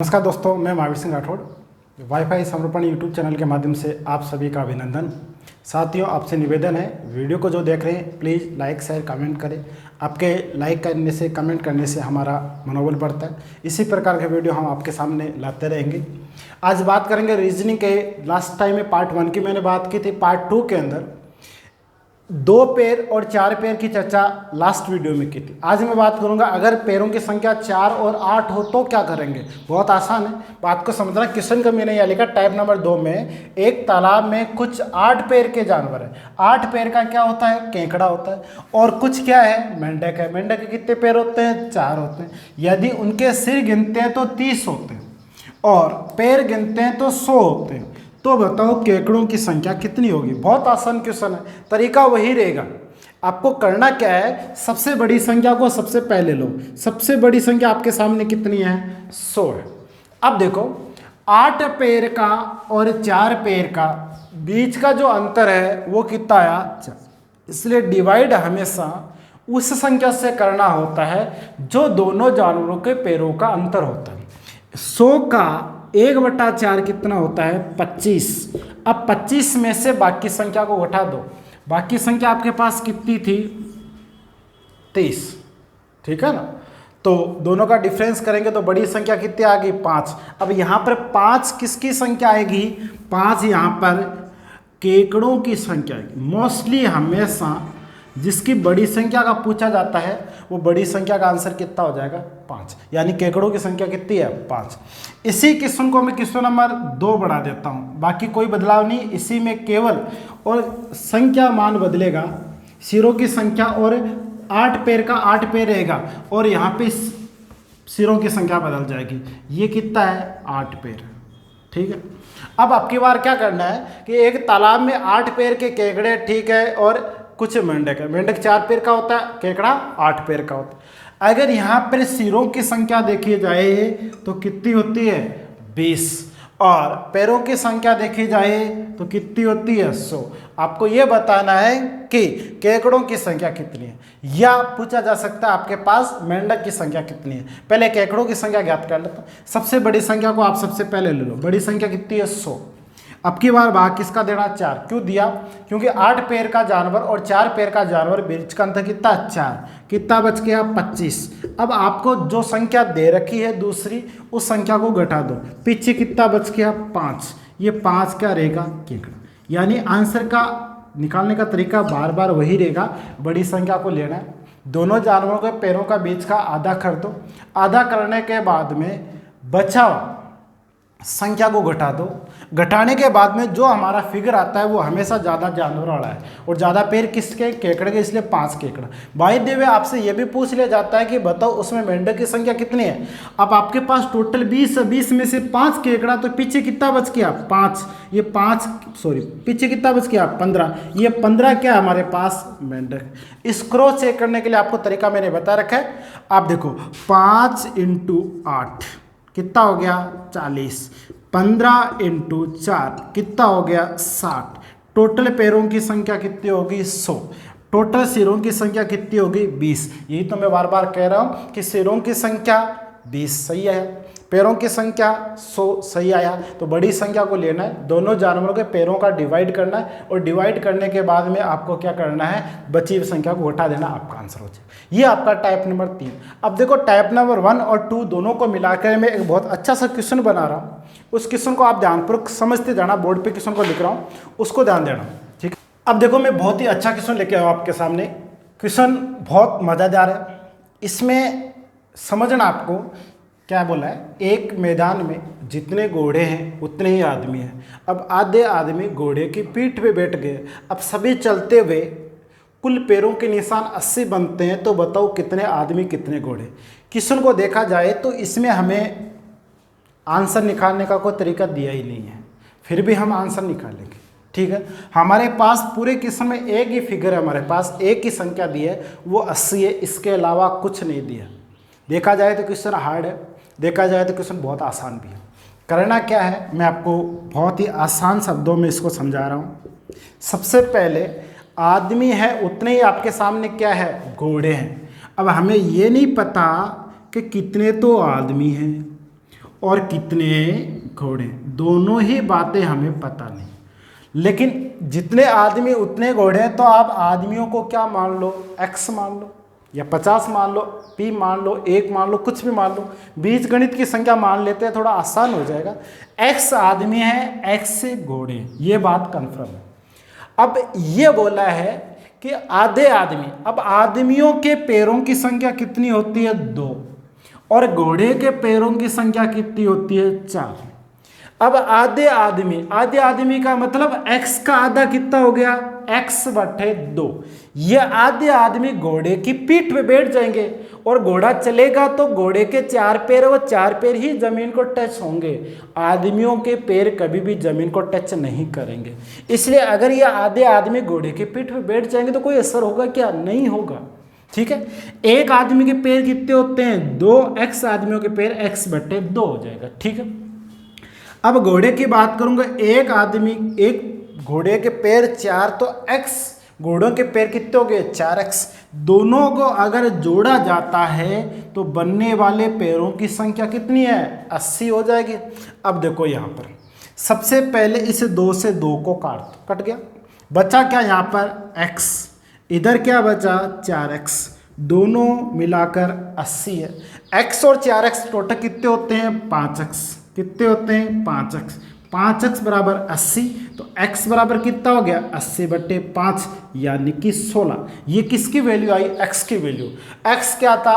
नमस्कार दोस्तों, मैं महावीर सिंह राठौड़। वाईफाई समर्पण यूट्यूब चैनल के माध्यम से आप सभी का अभिनंदन। साथियों, आपसे निवेदन है, वीडियो को जो देख रहे हैं प्लीज़ लाइक शेयर कमेंट करें। आपके लाइक करने से कमेंट करने से हमारा मनोबल बढ़ता है। इसी प्रकार के वीडियो हम आपके सामने लाते रहेंगे। आज बात करेंगे रीजनिंग के। लास्ट टाइम में पार्ट 1 की मैंने बात की थी। पार्ट 2 के अंदर 2 पैर और 4 पैर की चर्चा लास्ट वीडियो में की थी। आज मैं बात करूंगा अगर पैरों की संख्या 4 और 8 हो तो क्या करेंगे। बहुत आसान है, बात को समझना। क्वेश्चन का मैंने यह लिखा, टाइप नंबर 2 में एक तालाब में कुछ 8 पैर के जानवर है। 8 पैर का क्या होता है? केकड़ा होता है। और कुछ क्या है? मेंढक है। मेंढक के कितने पैर होते हैं? 4 होते हैं। यदि उनके सिर गिनते हैं तो 30 होते हैं और पैर गिनते हैं तो 100 होते हैं। तो बताओ केकड़ों की संख्या कितनी होगी? बहुत आसान क्वेश्चन है, तरीका वही रहेगा। आपको करना क्या है, सबसे बड़ी संख्या को सबसे पहले लो। सबसे बड़ी संख्या आपके सामने कितनी है? 100 है। अब देखो 8 पैर का और 4 पैर का बीच का जो अंतर है वो कितना आया? 4। इसलिए डिवाइड हमेशा उस संख्या से करना होता है जो दोनों जानवरों के पैरों का अंतर होता है। 100 का 1/4 कितना होता है? 25। अब 25 में से बाकी संख्या को घटा दो। बाकी संख्या आपके पास कितनी थी? 23। ठीक है ना? तो दोनों का डिफरेंस करेंगे तो बड़ी संख्या कितनी आ गई? 5। अब यहाँ पर 5 किसकी संख्या आएगी? 5 यहाँ पर केकड़ों की संख्या आएगी। मोस्टली हमेशा जिसकी बड़ी संख्या का पूछा जाता है वो बड़ी संख्या का आंसर कितना हो जाएगा? 5। यानी केकड़ों की संख्या कितनी है? 5। इसी क्वेश्चन को मैं क्वेश्चन नंबर 2 बढ़ा देता हूँ। बाकी कोई बदलाव नहीं, इसी में केवल और संख्या मान बदलेगा। सिरों की संख्या और 8 पैर का 8 पैर रहेगा और यहाँ पे सिरों की संख्या बदल जाएगी। ये कितना है? 8 पैर। ठीक है। अब आपकी बार क्या करना है कि एक तालाब में 8 पैर के केकड़े, ठीक है, और कुछ मेंढक है। मेंढक 4 पैर का होता है, केकड़ा 8 पैर का होता है। अगर यहाँ पर सिरों की संख्या देखी जाए तो कितनी होती है? 20। और पैरों की संख्या देखी जाए तो कितनी होती है? 100। आपको ये बताना है कि केकड़ों की संख्या कितनी है, या पूछा जा सकता है आपके पास मेंढक की संख्या कितनी है। पहले केकड़ों की संख्या ज्ञात कर लेता हूँ। सबसे बड़ी संख्या को आप सबसे पहले ले लो। बड़ी संख्या कितनी है? 100। अब की बार भाग किसका देना? 4। क्यों दिया? क्योंकि 8 पैर का जानवर और 4 पैर का जानवर बीच का अंतर कितना? 4। कितना बच गया? 25। अब आपको जो संख्या दे रखी है दूसरी, उस संख्या को घटा दो। पीछे कितना बच गया? 5। ये 5 क्या रहेगा? केकड़ा। यानी आंसर का निकालने का तरीका बार बार वही रहेगा। बड़ी संख्या को लेना है, दोनों जानवरों के पैरों का बीच का आधा कर दो। आधा करने के बाद में बचा संख्या को घटा दो। घटाने के बाद में जो हमारा फिगर आता है वो हमेशा ज़्यादा जानवर वाला है और ज़्यादा पैर किसके? केकड़े के, इसलिए 5 केकड़ा। बाय द वे आपसे ये भी पूछ लिया जाता है कि बताओ उसमें मेंढक की संख्या कितनी है। अब आपके पास टोटल 20 है, 20 में से 5 केकड़ा, तो पीछे कितना बच गया? 5। ये 5 सॉरी पीछे कितना बच गया? 15। ये 15 क्या है हमारे पास? मेंढक। इस क्रॉस चेक करने के लिए आपको तरीका मैंने बता रखा है। आप देखो 5 × 8 कितना हो गया? 40। 15 × 4 कितना हो गया? 60। टोटल पैरों की संख्या कितनी होगी? 100। टोटल सिरों की संख्या कितनी होगी? 20। यही तो मैं बार बार कह रहा हूँ कि सिरों की संख्या 20 सही है, पैरों की संख्या 100 सही आया। तो बड़ी संख्या को लेना है, दोनों जानवरों के पैरों का डिवाइड करना है और डिवाइड करने के बाद में आपको क्या करना है? बची हुई संख्या को घटा देना, आपका आंसर हो जाए। ये आपका टाइप नंबर 3। अब देखो टाइप नंबर 1 और 2 दोनों को मिलाकर मैं एक बहुत अच्छा सा क्वेश्चन बना रहा हूँ। उस क्वेश्चन को आप ध्यानपूर्वक समझते जाना। बोर्ड पे क्वेश्चन को लिख रहा हूँ, उसको ध्यान देना। ठीक है। अब देखो मैं बहुत ही अच्छा क्वेश्चन लेके आया हूँ आपके सामने। क्वेश्चन बहुत मज़ेदार है। इसमें समझना आपको क्या बोला है, एक मैदान में जितने घोड़े हैं उतने ही आदमी हैं। अब आधे आदमी घोड़े की पीठ पे बैठ गए। अब सभी चलते हुए कुल पैरों के निशान 80 बनते हैं। तो बताओ कितने आदमी कितने घोड़े। क्वेश्चन को देखा जाए तो इसमें हमें आंसर निकालने का कोई तरीका दिया ही नहीं है, फिर भी हम आंसर निकालेंगे। ठीक है। हमारे पास पूरे क्वेश्चन में एक ही फिगर है, हमारे पास एक ही संख्या दी है, वो 80 है। इसके अलावा कुछ नहीं दिया। देखा जाए तो क्वेश्चन हार्ड है, देखा जाए तो क्वेश्चन बहुत आसान भी है। करना क्या है, मैं आपको बहुत ही आसान शब्दों में इसको समझा रहा हूँ। सबसे पहले आदमी है उतने ही आपके सामने क्या है? घोड़े हैं। अब हमें ये नहीं पता कि कितने तो आदमी हैं और कितने घोड़े, दोनों ही बातें हमें पता नहीं। लेकिन जितने आदमी उतने घोड़े हैं, तो आप आदमियों को क्या मान लो, x मान लो या 50 मान लो, p मान लो, 1 मान लो, कुछ भी मान लो, बीजगणित की संख्या मान लेते हैं, थोड़ा आसान हो जाएगा। x आदमी है, x घोड़े, ये बात कंफर्म है। अब ये बोला है कि आधे आदमी, अब आदमियों के पैरों की संख्या कितनी होती है, 2, और घोड़े के पैरों की संख्या कितनी होती है, 4। अब आधे आदमी का मतलब x का आधा कितना हो गया, x/2। ये आधे आदमी घोड़े की पीठ पे बैठ जाएंगे और घोड़ा चलेगा तो घोड़े के 4 पैर, वो 4 पैर ही जमीन को टच होंगे। आदमियों के पैर कभी भी जमीन को टच नहीं करेंगे। इसलिए अगर ये आधे आदमी घोड़े की पीठ पे बैठ जाएंगे तो कोई असर होगा क्या, नहीं होगा। ठीक है, एक आदमी के पैर कितने होते हैं, 2, x आदमियों के पैर x/2 हो जाएगा। ठीक है, अब घोड़े की बात करूंगा, एक घोड़े के पैर 4, तो x घोड़ों के पैर कितने हो गए, 4x। दोनों को अगर जोड़ा जाता है तो बनने वाले पैरों की संख्या कितनी है, 80 हो जाएगी। अब देखो यहाँ पर सबसे पहले इस 2 से 2 को काट दो, कट गया, बचा क्या यहाँ पर x, इधर क्या बचा 4x, दोनों मिलाकर 80 है। x और 4x टोटल कितने होते हैं, 5x, कितने होते हैं, 5x, 5x बराबर 80, तो x बराबर कितना हो गया, 80/5 यानी कि 16। ये किसकी वैल्यू आई, x की वैल्यू। x क्या था,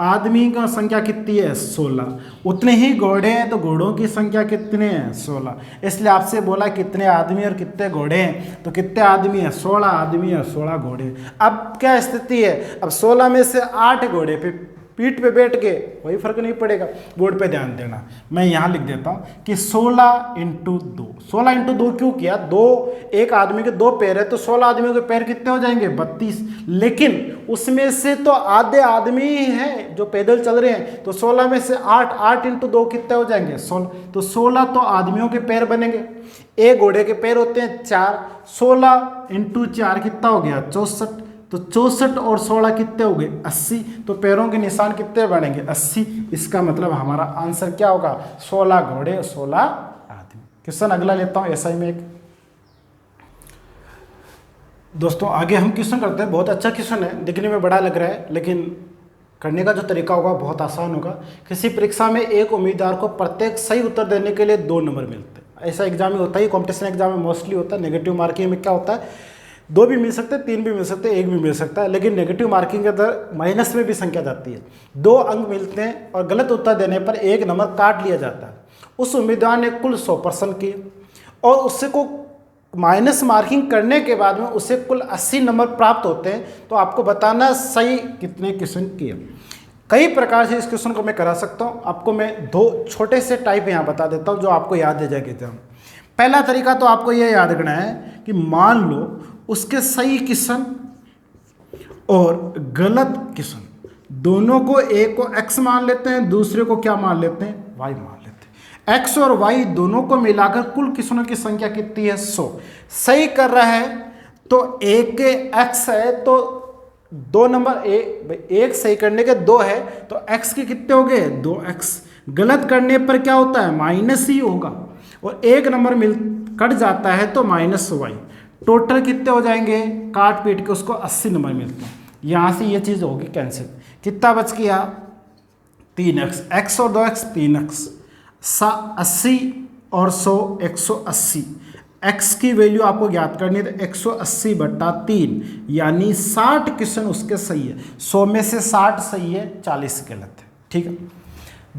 आदमी का संख्या कितनी है, 16। उतने ही घोड़े हैं तो घोड़ों की संख्या कितने हैं, 16। इसलिए आपसे बोला कितने आदमी और कितने घोड़े हैं, तो कितने आदमी है, 16 आदमी और 16 घोड़े। अब क्या स्थिति है, अब 16 में से 8 घोड़े पे पीठ पे बैठ के, कोई फर्क नहीं पड़ेगा। बोर्ड पे ध्यान देना, मैं यहाँ लिख देता हूँ कि 16 × 2। 16 × 2 क्यों किया, एक आदमी के 2 पैर है तो 16 आदमियों के पैर कितने हो जाएंगे, 32। लेकिन उसमें से तो आधे आदमी ही हैं जो पैदल चल रहे हैं, तो 16 में से 8 × 2 कितने हो जाएंगे, 16। तो 16 तो आदमियों के पैर बनेंगे, एक घोड़े के पैर होते हैं 4, 16 × 4 कितना हो गया, 64। तो 64 और 16 कितने हो गए, 80। तो पैरों के निशान कितने बनेंगे, 80। इसका मतलब हमारा आंसर क्या होगा, 16 घोड़े और 16 आदमी। क्वेश्चन अगला लेता हूं ऐसा ही में एक। दोस्तों आगे हम क्वेश्चन करते हैं, बहुत अच्छा क्वेश्चन है, दिखने में बड़ा लग रहा है लेकिन करने का जो तरीका होगा बहुत आसान होगा। किसी परीक्षा में एक उम्मीदवार को प्रत्येक सही उत्तर देने के लिए 2 नंबर मिलते हैं। ऐसा एग्जाम में होता है, कॉम्पिटिशन एग्जाम में मोस्टली होता है। नेगेटिव मार्किंग में क्या होता है, 2 भी मिल सकते हैं, 3 भी मिल सकते हैं, 1 भी मिल सकता है। लेकिन नेगेटिव मार्किंग के अंदर माइनस में भी संख्या जाती है, 2 अंक मिलते हैं और गलत उत्तर देने पर 1 नंबर काट लिया जाता है। उस उम्मीदवार ने कुल 100% किए और उससे को माइनस मार्किंग करने के बाद में उसे कुल 80 नंबर प्राप्त होते हैं। तो आपको बताना सही कितने क्वेश्चन किए। कई प्रकार से इस क्वेश्चन को मैं करा सकता हूँ। आपको मैं 2 छोटे से टाइप यहाँ बता देता हूँ जो आपको याद रह जाएगा एग्जाम। पहला तरीका तो आपको यह याद रखना है कि मान लो उसके सही क्वेश्चन और गलत क्वेश्चन दोनों को, एक को x मान लेते हैं, दूसरे को क्या मान लेते हैं, y मान लेते हैं। x और y दोनों को मिलाकर कुल क्वेश्चनों की संख्या कितनी है, 100। सही कर रहा है तो एक के x है तो 2 नंबर, एक सही करने के 2 है तो x के कितने हो गए, 2x। गलत करने पर क्या होता है, माइनस ही होगा और 1 नंबर कट जाता है तो -y। टोटल कितने हो जाएंगे, काट पीट के उसको 80 नंबर मिलते हैं। यहाँ से ये चीज़ होगी कैंसिल। कितना बच गया, 3x, x और 2x 3x, 80 और 100 180। x की वैल्यू आपको ज्ञात करनी है तो 180/3 यानी 60 क्वेश्चन उसके सही है। 100 में से 60 सही है, 40 गलत है। ठीक है,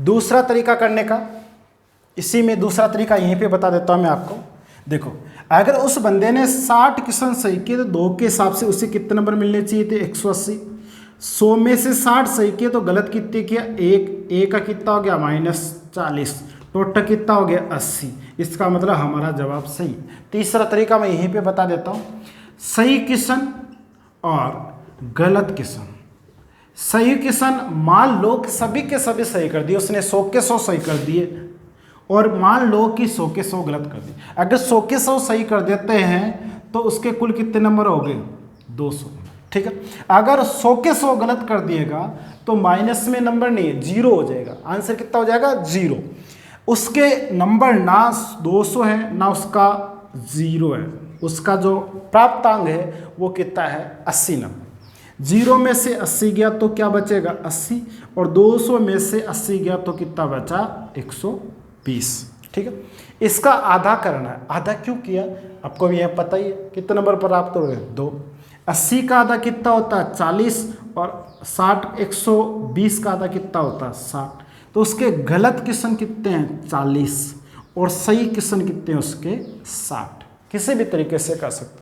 दूसरा तरीका करने का, इसी में दूसरा तरीका यहीं पे बता देता हूँ मैं आपको। देखो, अगर उस बंदे ने 60 क्वेश्चन सही किए तो 2 के हिसाब से उसे कितने नंबर मिलने चाहिए थे, 180। 100 में से 60 सही किए तो गलत कितने किया, एक का कितना हो गया, -40। टोटल कितना हो गया, 80। इसका मतलब हमारा जवाब सही। तीसरा तरीका मैं यहीं पे बता देता हूँ। सही क्वेश्चन और गलत क्वेश्चन। सही क्वेश्चन मान लो कि सभी के सभी सही कर दिए, उसने 100 के 100 सही कर दिए और मान लो कि 100 के 100 गलत कर दिए। अगर 100 के 100 सही कर देते हैं तो उसके कुल कितने नंबर हो गए, 200। ठीक है। अगर 100 के 100 गलत कर दिएगा तो माइनस में नंबर नहीं है, 0 हो जाएगा। आंसर कितना हो जाएगा? 0। उसके नंबर ना 200 है ना उसका 0 है, उसका जो प्राप्तांक है वो कितना है? 80 नंबर। 0 में से 80 गया तो क्या बचेगा? 80, और 200 में से 80 गया तो कितना बचा? 120। ठीक है, इसका आधा करना है। आधा क्यों किया आपको भी यह पता ही है। कितने नंबर पर आप तो 2। 80 का आधा कितना होता है? 40, और 60 120 का आधा कितना होता है? 60। तो उसके गलत किस्म कितने हैं? 40, और सही किस्म कितने हैं उसके? 60। किसी भी तरीके से कर सकते हैं।